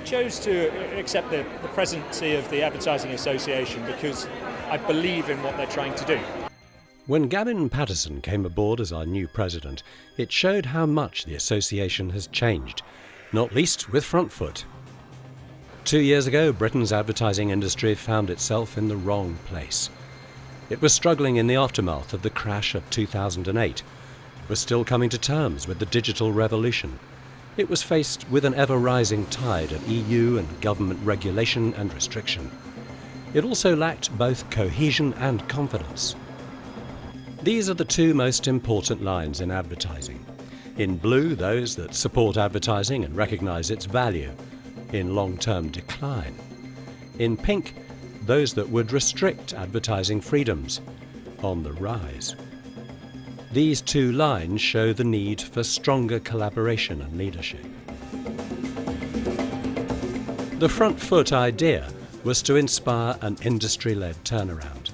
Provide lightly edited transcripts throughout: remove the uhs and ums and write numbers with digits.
chose to accept the presidency of the Advertising Association because I believe in what they're trying to do. When Gavin Patterson came aboard as our new president, it showed how much the association has changed, not least with front foot. 2 years ago, Britain's advertising industry found itself in the wrong place. It was struggling in the aftermath of the crash of 2008. It was still coming to terms with the digital revolution. It was faced with an ever-rising tide of EU and government regulation and restriction. It also lacked both cohesion and confidence. These are the two most important lines in advertising. In blue, those that support advertising and recognise its value. In long-term decline. In pink, those that would restrict advertising freedoms. On the rise. These two lines show the need for stronger collaboration and leadership. The front foot idea was to inspire an industry-led turnaround,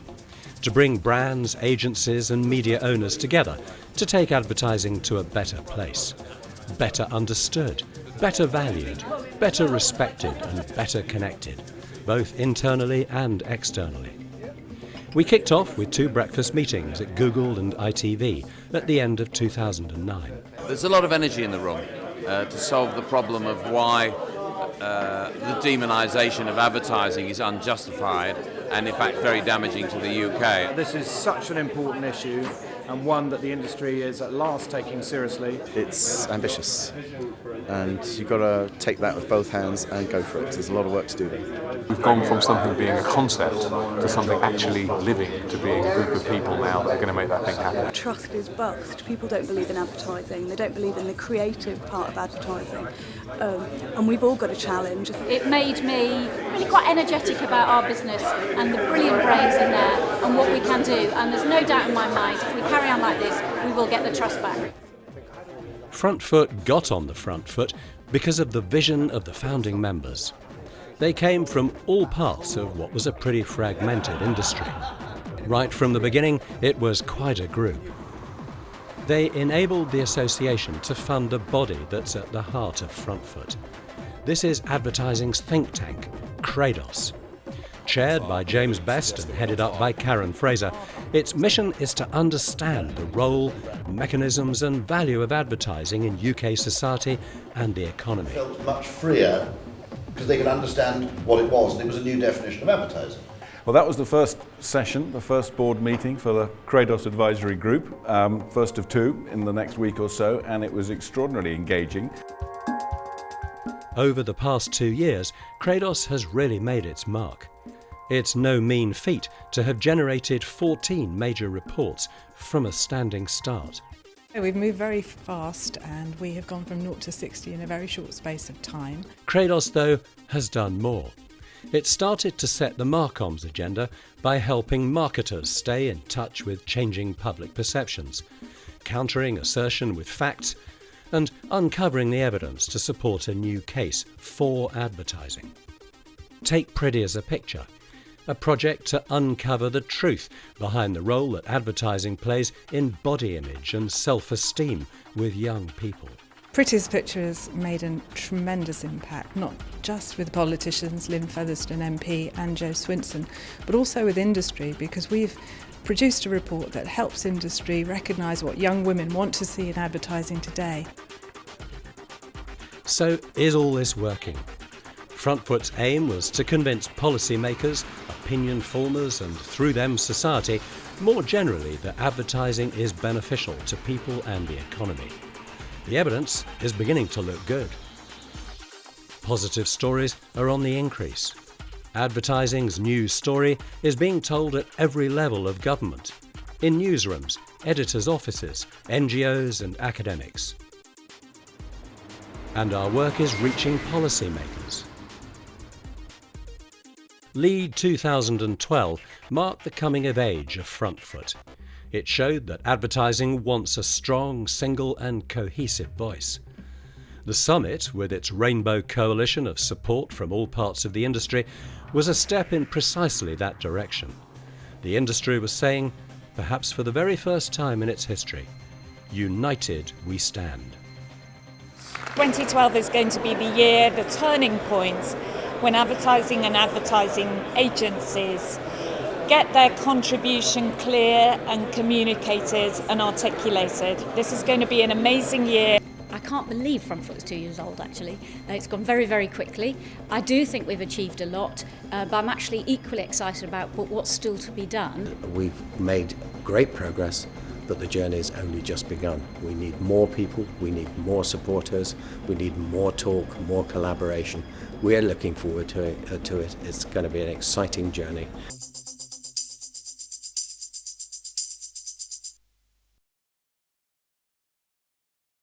to bring brands, agencies and media owners together to take advertising to a better place, better understood, better valued, better respected and better connected, both internally and externally. We kicked off with 2 breakfast meetings at Google and ITV at the end of 2009. There's a lot of energy in the room to solve the problem of why the demonisation of advertising is unjustified and in fact very damaging to the UK. This is such an important issue and one that the industry is at last taking seriously. It's ambitious and you've got to take that with both hands and go for it. There's a lot of work to do there. We've gone from something being a concept to something actually living, to being a group of people now that are going to make that thing happen. Trust is bust. People don't believe in advertising. They don't believe in the creative part of advertising. And we've all got a challenge. It made me really quite energetic about our business and the brilliant brains in there and what we can do. And there's no doubt in my mind, if we carry on like this, we will get the trust back. Front Foot got on the front foot because of the vision of the founding members. They came from all parts of what was a pretty fragmented industry. Right from the beginning, it was quite a group. They enabled the association to fund a body that's at the heart of Front Foot. This is advertising's think tank, Kratos. Chaired by James Best and headed up by Karen Fraser, its mission is to understand the role, mechanisms and value of advertising in UK society and the economy. Felt much freer because they could understand what it was, and it was a new definition of advertising. Well, that was the first session, the first board meeting for the Kratos Advisory Group, first of 2 in the next week or so, and it was extraordinarily engaging. Over the past 2 years, Kratos has really made its mark. It's no mean feat to have generated 14 major reports from a standing start. We've moved very fast and we have gone from 0 to 60 in a very short space of time. Kratos, though, has done more. It started to set the Marcom's agenda by helping marketers stay in touch with changing public perceptions, countering assertion with facts, and uncovering the evidence to support a new case for advertising. Take Pretty as a Picture, a project to uncover the truth behind the role that advertising plays in body image and self-esteem with young people. Pretty as a Picture has made a tremendous impact, not just with politicians, Lynn Featherstone MP and Jo Swinson, but also with industry, because we've produced a report that helps industry recognise what young women want to see in advertising today. So is all this working? Front Foot's aim was to convince policymakers, opinion formers and through them society more generally that advertising is beneficial to people and the economy. The evidence is beginning to look good. Positive stories are on the increase. Advertising's news story is being told at every level of government, in newsrooms, editors' offices, NGOs and academics. And our work is reaching policymakers. Lead 2012 marked the coming of age of Front Foot. It showed that advertising wants a strong, single and cohesive voice. The summit, with its rainbow coalition of support from all parts of the industry, was a step in precisely that direction. The industry was saying, perhaps for the very first time in its history, united we stand. 2012 is going to be the year, the turning point, when advertising and advertising agencies get their contribution clear and communicated and articulated. This is going to be an amazing year. I can't believe Front Foot is 2 years old, actually. It's gone very, very quickly. I do think we've achieved a lot, but I'm actually equally excited about what's still to be done. We've made great progress, but the journey has only just begun. We need more people, we need more supporters, we need more talk, more collaboration. We're looking forward to it. It's going to be an exciting journey.